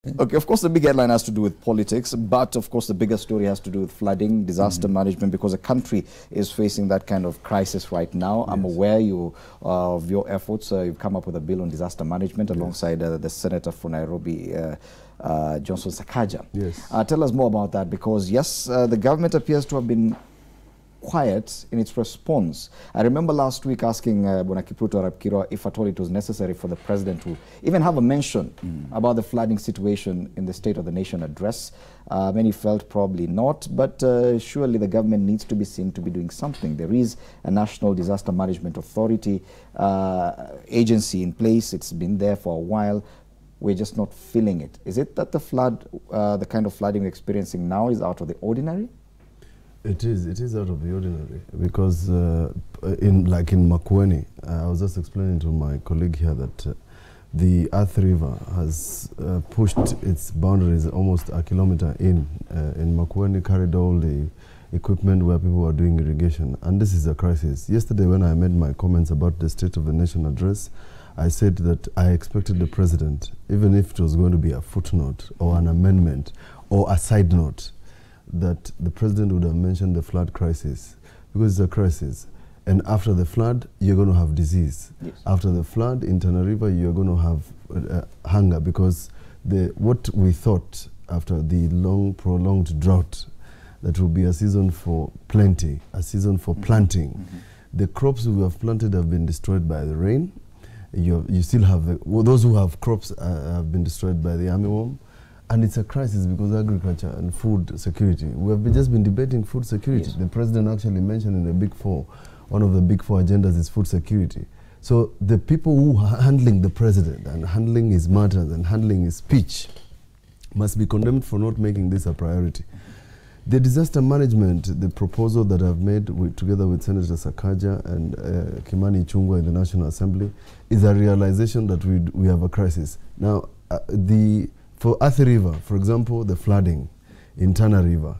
Okay, of course, the big headline has to do with politics, but of course, the bigger story has to do with flooding, disaster management, because the country is facing that kind of crisis right now. Yes. I'm aware of your efforts. You've come up with a bill on disaster management alongside the Senator for Nairobi, Johnson Sakaja. Yes. Tell us more about that, because yes, the government appears to have been quiet in its response. I remember last week asking Bwana Kipruto Arap if at all it was necessary for the president to even have a mention about the flooding situation in the State of the Nation address. Many felt probably not, but surely the government needs to be seen to be doing something. There is a National Disaster Management Authority agency in place. It's been there for a while. We're just not feeling it. Is it that the flood, the kind of flooding we're experiencing now is out of the ordinary? It is out of the ordinary, because like in Makueni, I was just explaining to my colleague here that the Earth River has pushed its boundaries almost a kilometer in Makueni, carried all the equipment where people are doing irrigation, and this is a crisis. Yesterday when I made my comments about the State of the Nation address, I said that I expected the president, even if it was going to be a footnote or an amendment or a side note, that the president would have mentioned the flood crisis, because it's a crisis. And after the flood, you're going to have disease. Yes. After the flood in Tana River, you're going to have hunger, because what we thought after the long, prolonged drought, that will be a season for plenty, a season for planting. The crops we have planted have been destroyed by the rain. You still have those who have crops have been destroyed by the armyworm. And it's a crisis because agriculture and food security. We have just been debating food security. Yes. The president actually mentioned in the Big Four, one of the Big Four agendas is food security. So the people who are handling the president and handling his matters and handling his speech must be condemned for not making this a priority. The disaster management, the proposal that I've made together with Senator Sakaja and Kimani Ichung'wah in the National Assembly, is a realization that we have a crisis. Now, for Earth River, for example, the flooding in Tana River,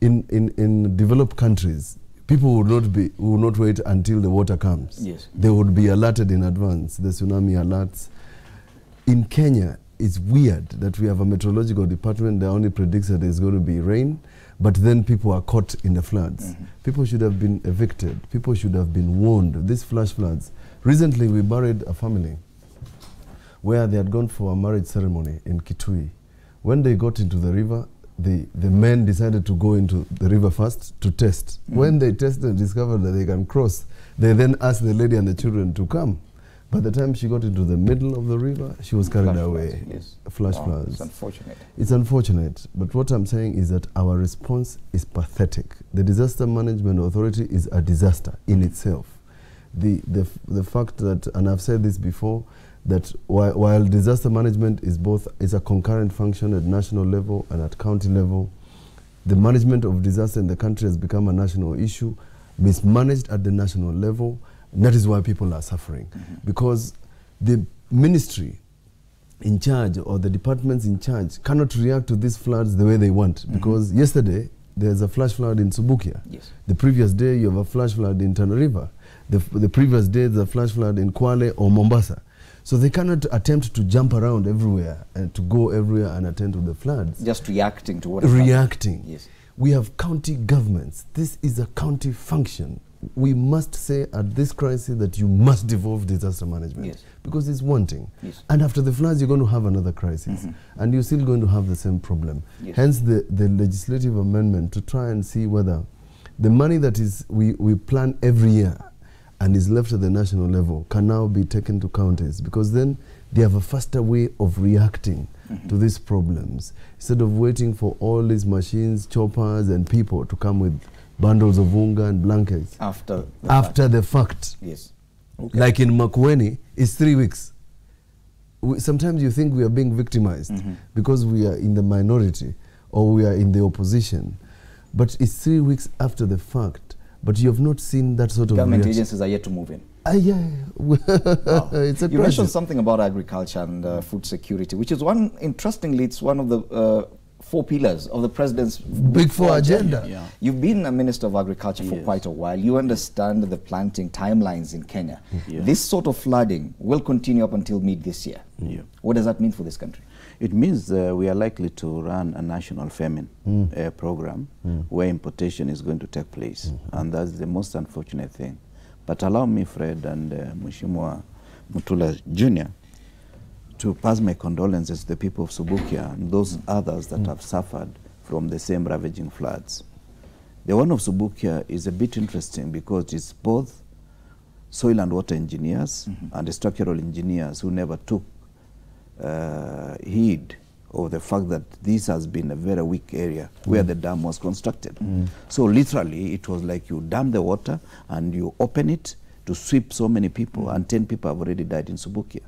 in developed countries, people would not wait until the water comes. Yes. They would be alerted in advance, the tsunami alerts. In Kenya, it's weird that we have a meteorological department that only predicts that there's going to be rain, but then people are caught in the floods. People should have been evicted. People should have been warned. These flash floods. Recently, we buried a family where they had gone for a marriage ceremony in Kitui. When they got into the river, the men decided to go into the river first to test. When they tested and discovered that they can cross, they then asked the lady and the children to come. By the time she got into the middle of the river, she was carried away. Yes. Flash floods. It's unfortunate. It's unfortunate, but what I'm saying is that our response is pathetic. The Disaster Management Authority is a disaster in itself. The fact that, and I've said this before, that while disaster management is a concurrent function at national level and at county level, the management of disaster in the country has become a national issue, mismanaged at the national level, and that is why people are suffering. Because the ministry in charge or the departments in charge cannot react to these floods the way they want. Because yesterday, there's a flash flood in Subukia. Yes. The previous day, you have a flash flood in Tana River. The previous day, there's a flash flood in Kwale or Mombasa. So they cannot attempt to jump around everywhere and to go everywhere and attend to the floods. Just reacting to what reacting. Yes. We have county governments. This is a county function. We must say at this crisis that you must devolve disaster management. Yes. Because it's wanting. Yes. And after the floods, you're going to have another crisis. And you're still going to have the same problem. Yes. Hence the legislative amendment to try and see whether the money that we plan every year and is left at the national level can now be taken to counties, because then they have a faster way of reacting to these problems, instead of waiting for all these machines, choppers and people to come with bundles of unga and blankets after the fact. Yes. Okay. Like in Makueni, it's 3 weeks. Sometimes you think we are being victimized because we are in the minority or we are in the opposition, but it's 3 weeks after the fact. But you have not seen that sort of government agencies are yet to move in. Yeah. Wow. It's a you mentioned something about agriculture and food security, which is interestingly, it's one of the 4 pillars of the president's Big Four agenda. Yeah. You've been a minister of agriculture for quite a while. You understand the planting timelines in Kenya. This sort of flooding will continue up until mid this year. What does that mean for this country? It means we are likely to run a national famine program where importation is going to take place. And that's the most unfortunate thing. But allow me, Fred and Mheshimiwa Mutula Jr., to pass my condolences to the people of Subukia and those others that have suffered from the same ravaging floods. The one of Subukia is a bit interesting because it's both soil and water engineers and the structural engineers who never took heed of the fact that this has been a very weak area where the dam was constructed. So literally it was like you dam the water and you open it to sweep so many people, and 10 people have already died in Subukia.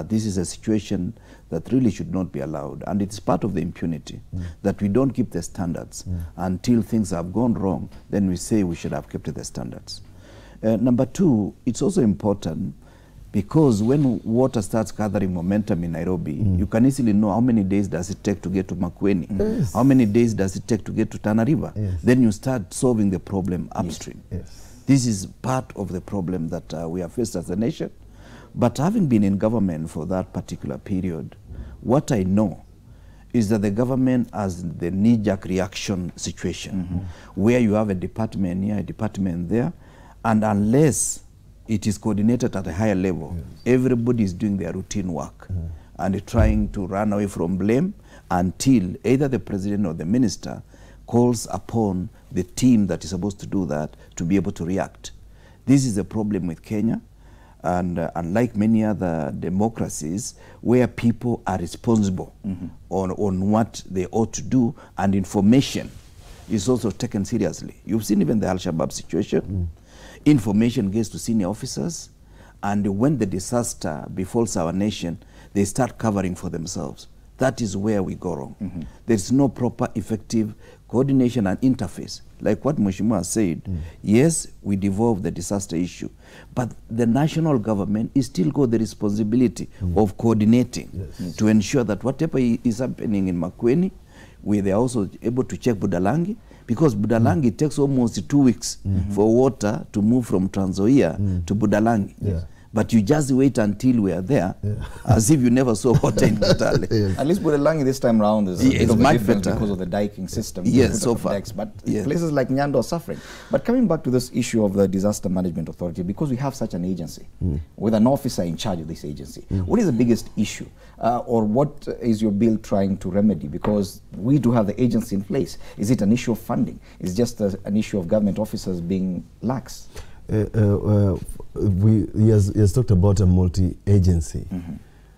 This is a situation that really should not be allowed, and it's part of the impunity that we don't keep the standards until things have gone wrong. Then we say we should have kept the standards. Number two, it's also important because when water starts gathering momentum in Nairobi, you can easily know how many days does it take to get to Makueni, how many days does it take to get to Tana River. Then you start solving the problem upstream. This is part of the problem that we have faced as a nation. But having been in government for that particular period, what I know is that the government has the knee-jerk reaction situation where you have a department here, a department there, and unless it is coordinated at a higher level, everybody is doing their routine work and trying to run away from blame until either the president or the minister calls upon the team that is supposed to do that to be able to react. This is a problem with Kenya. And unlike many other democracies where people are responsible on what they ought to do, and information is also taken seriously. You've seen even the Al-Shabaab situation. Information gets to senior officers, and when the disaster befalls our nation, they start covering for themselves. That is where we go wrong. There's no proper effective coordination and interface. Like what Mheshimiwa said, yes, we devolve the disaster issue, but the national government is still got the responsibility of coordinating to ensure that whatever is happening in Makueni, they are also able to check Budalangi, because Budalangi takes almost 2 weeks for water to move from Trans Nzoia to Budalangi. But you just wait until we are there, as if you never saw water in Butale. At least Budalangi this time around is a bit of a difference because of the diking system. So far. Decks, but places like Nyando are suffering. But coming back to this issue of the Disaster Management Authority, because we have such an agency, with an officer in charge of this agency, what is the biggest issue? Or what is your bill trying to remedy? Because we do have the agency in place. Is it an issue of funding? Is it just an issue of government officers being lax? He has talked about a multi-agency.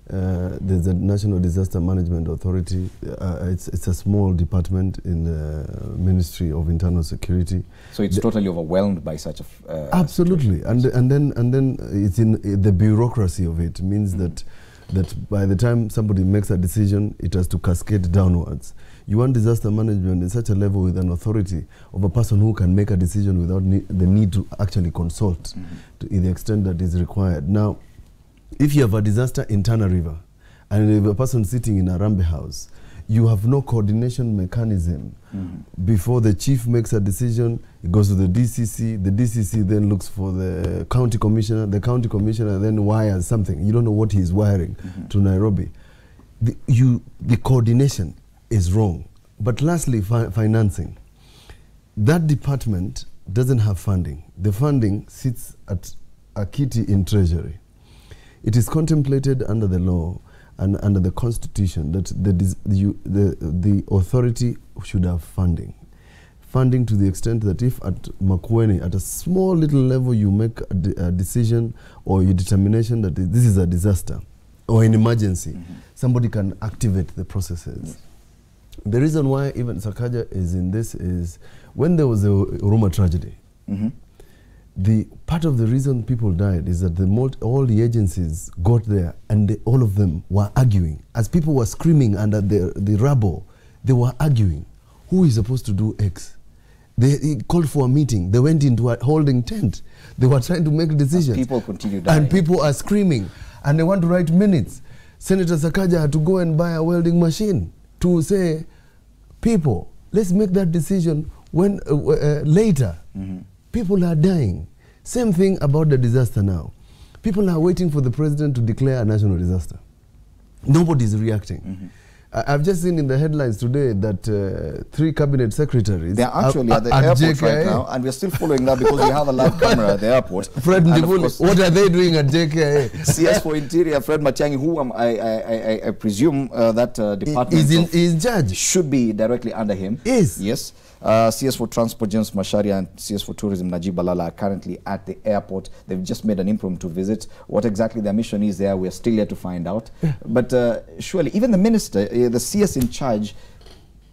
There's a National Disaster Management Authority. It's a small department in the Ministry of Internal Security. So it's totally overwhelmed by such a absolutely, and then it's in the bureaucracy of it means that by the time somebody makes a decision, it has to cascade downwards. You want disaster management in such a level with an authority of a person who can make a decision without the need to actually consult to the extent that is required. Now, if you have a disaster in Tana River and you have a person sitting in a Rambe house, you have no coordination mechanism. Before the chief makes a decision, it goes to the DCC then looks for the county commissioner then wires something. You don't know what he's wiring to Nairobi. The coordination is wrong. But lastly, financing. That department doesn't have funding. The funding sits at a kitty in Treasury. It is contemplated under the law and under the Constitution that the authority should have funding. Funding to the extent that if at Makueni, at a small little level, you make a decision or your determination that this is a disaster or an emergency, somebody can activate the processes. The reason why even Sakaja is in this is when there was a Roma tragedy, the part of the reason people died is that all the agencies got there and all of them were arguing. As people were screaming under the rubble, they were arguing. Who is supposed to do X? They called for a meeting. They went into a holding tent. They were trying to make decisions. And people continue dying. And people are screaming. And they want to write minutes. Senator Sakaja had to go and buy a welding machine to say, people, let's make that decision when later. People are dying. Same thing about the disaster now. People are waiting for the president to declare a national disaster. Nobody's reacting. I've just seen in the headlines today that 3 cabinet secretaries... They're actually at the airport right now, and we're still following that because we have a live camera at the airport. Fred Ndivuli, what are they doing at JKIA? CS for Interior, Fred Matiang'i, who I presume that department is in charge. Should be directly under him. Yes. CS for Transport, James Macharia, and CS for Tourism, Najib Balala, are currently at the airport. They've just made an impromptu visit. What exactly their mission is there, we're still yet to find out. But surely, even the minister, the CS in charge,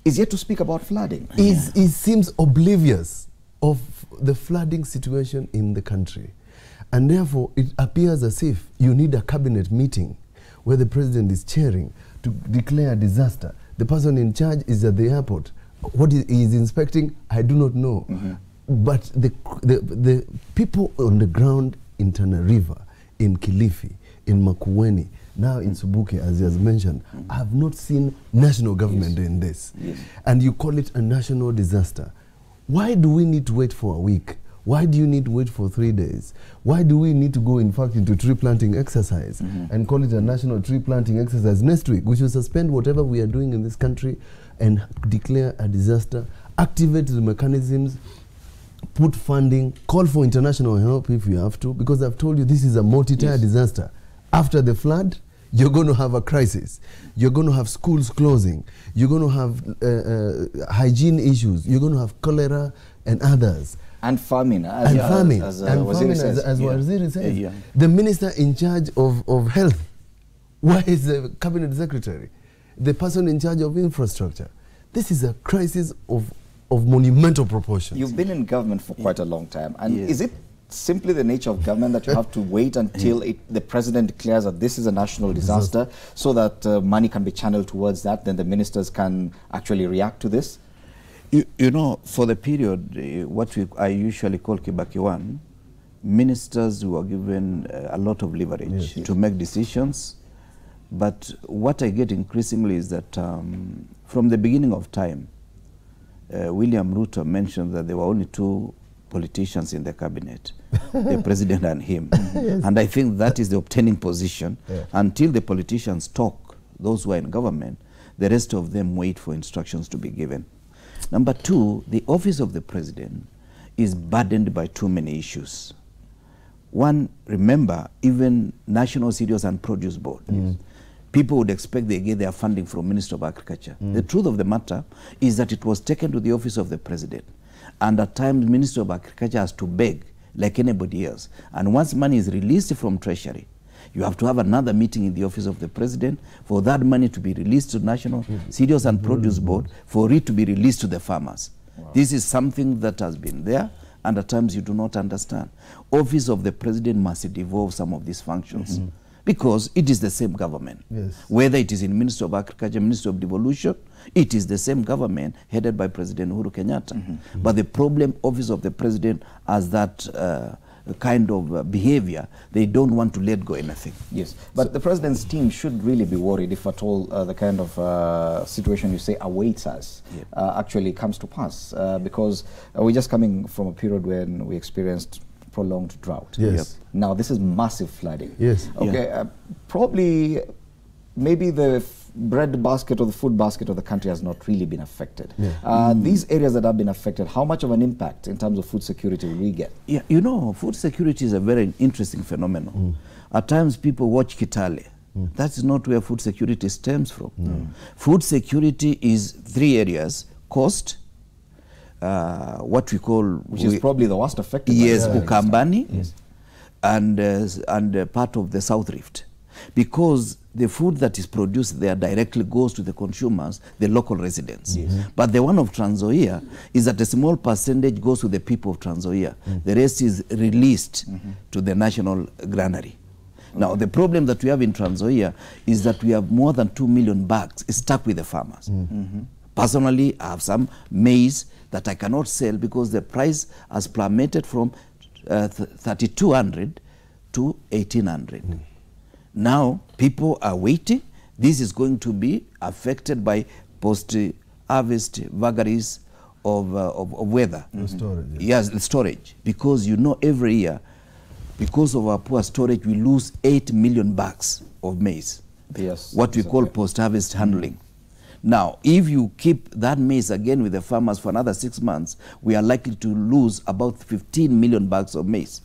is yet to speak about flooding. He seems oblivious of the flooding situation in the country. And therefore, it appears as if you need a cabinet meeting where the president is chairing to declare a disaster. The person in charge is at the airport. What he is inspecting, I do not know. But the people on the ground in Tana River, in Kilifi, in Makueni, now in Subuki, as he has mentioned, have not seen national government doing this. And you call it a national disaster. Why do we need to wait for a week? Why do you need to wait for 3 days? Why do we need to go, in fact, into tree planting exercise and call it a national tree planting exercise next week? We should suspend whatever we are doing in this country and declare a disaster, activate the mechanisms, put funding, call for international help if you have to, because I've told you this is a multi-tier disaster. After the flood, you're going to have a crisis. You're going to have schools closing. You're going to have hygiene issues. You're going to have cholera and others. And famine, as Waziri says. The minister in charge of health, where is the cabinet secretary? The person in charge of infrastructure. This is a crisis of monumental proportions. You've been in government for quite a long time. And is it simply the nature of government that you have to wait until the president declares that this is a national disaster so that money can be channeled towards that, then the ministers can actually react to this? You know, for the period, I usually call Kibaki 1, ministers were given a lot of leverage to make decisions. But what I get increasingly is that from the beginning of time, William Ruto mentioned that there were only 2 politicians in the cabinet, the president and him. And I think that is the obtaining position. Until the politicians talk, those who are in government, the rest of them wait for instructions to be given. Number 2, the office of the president is burdened by too many issues. One, remember, even National Cereals and Produce Board, people would expect they get their funding from Minister of Agriculture. The truth of the matter is that it was taken to the office of the president. And at times, Minister of Agriculture has to beg like anybody else. And once money is released from Treasury, you have to have another meeting in the office of the president for that money to be released to National Cereals and Produce Board, for it to be released to the farmers. This is something that has been there, and at times you do not understand. Office of the president must devolve some of these functions. Because it is the same government. Whether it is in Ministry of Agriculture, Ministry of Devolution, it is the same government headed by President Uhuru Kenyatta. But the problem, office of the president has that kind of behavior. They don't want to let go anything. But so the president's team should really be worried if at all the kind of situation you say awaits us actually comes to pass. Because we're just coming from a period when we experienced prolonged drought. Now this is massive flooding. Okay, probably maybe the bread basket or the food basket of the country has not really been affected. These areas that have been affected, how much of an impact in terms of food security will we get? You know, food security is a very interesting phenomenon. At times people watch Kitale. That's not where food security stems from. Food security is 3 areas: coast, what we call, which is probably the worst affected. Ukambani, and part of the South Rift, because the food that is produced there directly goes to the consumers, the local residents. But the one of Trans Nzoia is that a small percentage goes to the people of Trans Nzoia. The rest is released to the national granary. Now, the problem that we have in Trans Nzoia is that we have more than 2 million bags stuck with the farmers. Personally, I have some maize that I cannot sell because the price has plummeted from 3,200 to 1,800. Now, people are waiting. This is going to be affected by post-harvest vagaries of weather. The storage. Because you know, every year, because of our poor storage, we lose 8 million bags of maize Yes, what we call post-harvest handling. Now, if you keep that maize again with the farmers for another 6 months, we are likely to lose about 15 million bags of maize.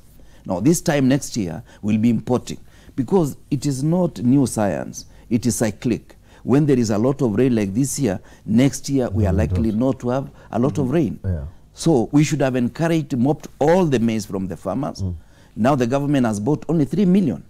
Now, this time next year, we'll be importing, because it is not new science, it is cyclic. When there is a lot of rain like this year, next year we are likely not to have a lot of rain. So we should have encouraged, mopped all the maize from the farmers. Now the government has bought only 3 million.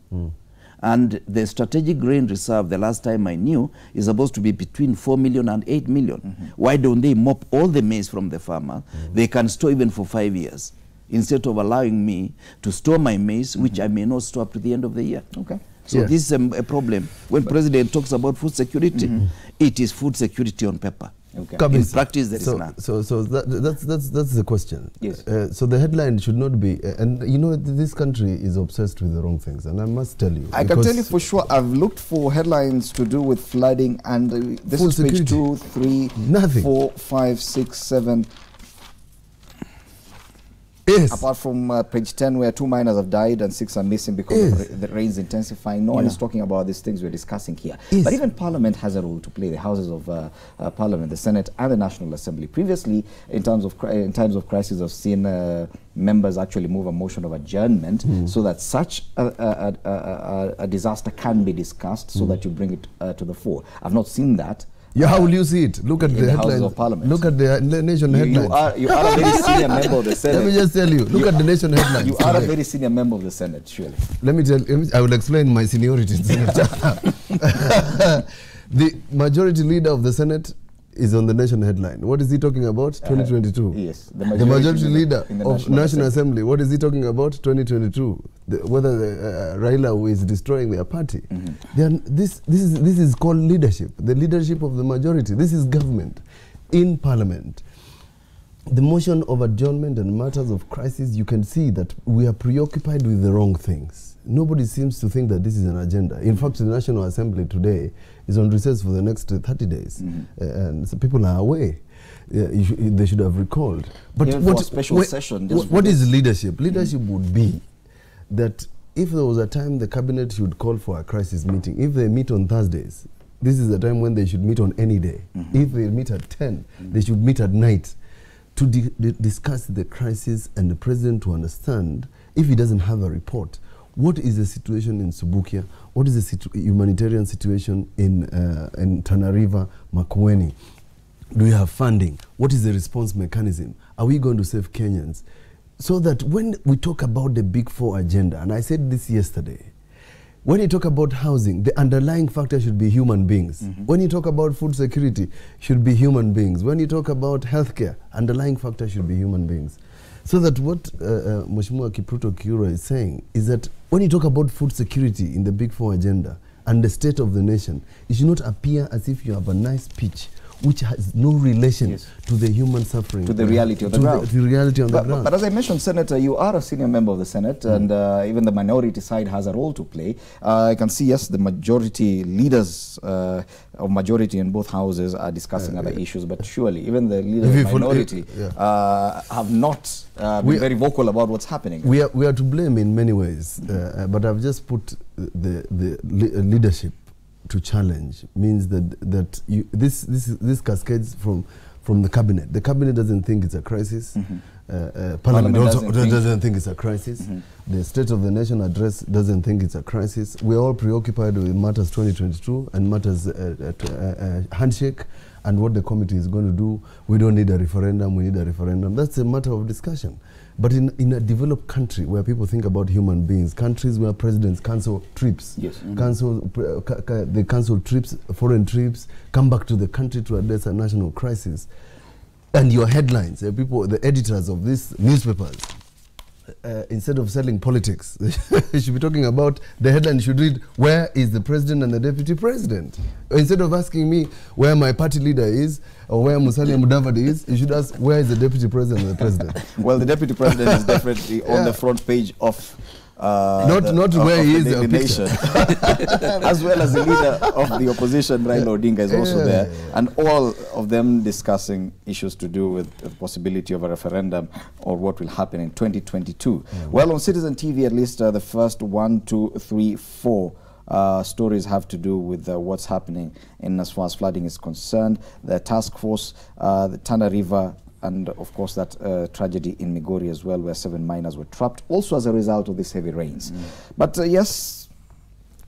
And the strategic grain reserve, the last time I knew, is supposed to be between 4 million and 8 million. Why don't they mop all the maize from the farmer? They can store even for 5 years, instead of allowing me to store my maize, which I may not store up to the end of the year. Okay. So this is a problem. When President talks about food security, it is food security on paper. Okay. In practice, there is none. So that's the question. Yes. So the headline should not be, and you know, this country is obsessed with the wrong things, and I must tell you. I can tell you for sure, I've looked for headlines to do with flooding, and this is page 2, 3, 4, 5, 6, 7. Yes. Apart from page 10, where 2 miners have died and 6 are missing because of the rains intensifying. No one is talking about these things we're discussing here. But even Parliament has a role to play. The houses of Parliament, the Senate and the National Assembly. Previously, in times of crisis, I've seen members actually move a motion of adjournment so that such a disaster can be discussed, so that you bring it to the fore. I've not seen that. Yeah, how will you see it? Look at the headlines of Parliament. Look at the nation headlines. You are a very senior member of the Senate. Let me just tell you. Look at the nation headlines. You are a very senior member of the Senate, surely. Let me tell you. I will explain my seniority in Senate. The majority leader of the Senate is on the nation headline. What is he talking about? 2022. Yes. The majority leader of National Assembly. What is he talking about? 2022. Whether Raila is destroying their party. This is called leadership. The leadership of the majority. This is government in Parliament. The motion of adjournment and matters of crisis, you can see that we are preoccupied with the wrong things. Nobody seems to think that this is an agenda. In fact, the National Assembly today is on recess for the next 30 days. And so people are away. They should have recalled. But what is leadership? Leadership would be that if there was a time the cabinet should call for a crisis meeting, if they meet on Thursdays, this is the time when they should meet on any day. If they meet at 10, they should meet at night to discuss the crisis, and the president to understand, if he doesn't have a report, what is the situation in Subukia? What is the humanitarian situation in Tana River, Makueni? Do we have funding? What is the response mechanism? Are we going to save Kenyans? So that when we talk about the Big Four agenda, and I said this yesterday, when you talk about housing, the underlying factor should be human beings. When you talk about food security, should be human beings. When you talk about healthcare, underlying factor should be human beings. So that what Mheshimiwa Kipruto Kiura is saying is that when you talk about food security in the Big Four agenda and the state of the nation, it should not appear as if you have a nice speech which has no relation to the human suffering. To the reality of the ground. The reality on the ground. But as I mentioned, Senator, you are a senior member of the Senate, and even the minority side has a role to play. I can see, yes, the majority leaders of majority in both houses are discussing other issues, but surely even the leaders of the minority have not been very vocal about what's happening. We are to blame in many ways, but I've just put the leadership to challenge means that this cascades from the cabinet. The cabinet doesn't think it's a crisis. Parliament also doesn't think it's a crisis. The State of the Nation address doesn't think it's a crisis. We're all preoccupied with matters 2022 and matters handshake and what the committee is going to do. We don't need a referendum. We need a referendum. That's a matter of discussion. But in a developed country where people think about human beings, countries where presidents cancel trips, they cancel trips, foreign trips, come back to the country to address a national crisis, and your headlines, the editors of these newspapers, instead of selling politics, they should be talking about, the headline should read, where is the president and the deputy president? Instead of asking me where my party leader is, or where Musalia Mudavadi is, you should ask, where is the deputy president and the president? Well, the deputy president is definitely on the front page of not where he is the nation. As well as the leader of the opposition, Raila Odinga, is also there, and all of them discussing issues to do with the possibility of a referendum or what will happen in 2022. Well, on Citizen TV, at least the first 1, 2, 3, 4 stories have to do with what's happening in as far as flooding is concerned. The task force, the Tana River, and of course that tragedy in Migori as well, where 7 miners were trapped, also as a result of these heavy rains. But yes,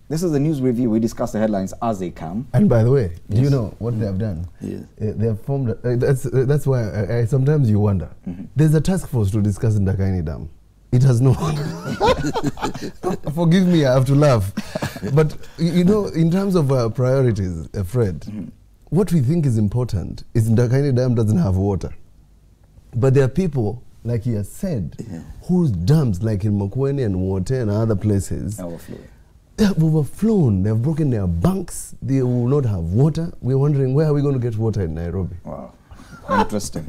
this is the news review. We discuss the headlines as they come. And by the way, do you know what they have done? They have formed, that's why sometimes you wonder. There's a task force to discuss Ndakaini Dam. It has no. Forgive me, I have to laugh. But, you know, in terms of priorities, Fred, what we think is important is Ndakaini Dam doesn't have water. But there are people, like he has said, whose dams, like in Makueni and Wote and other places, they have overflown. They have broken their banks. They will not have water. We're wondering, where are we going to get water in Nairobi? Wow, interesting.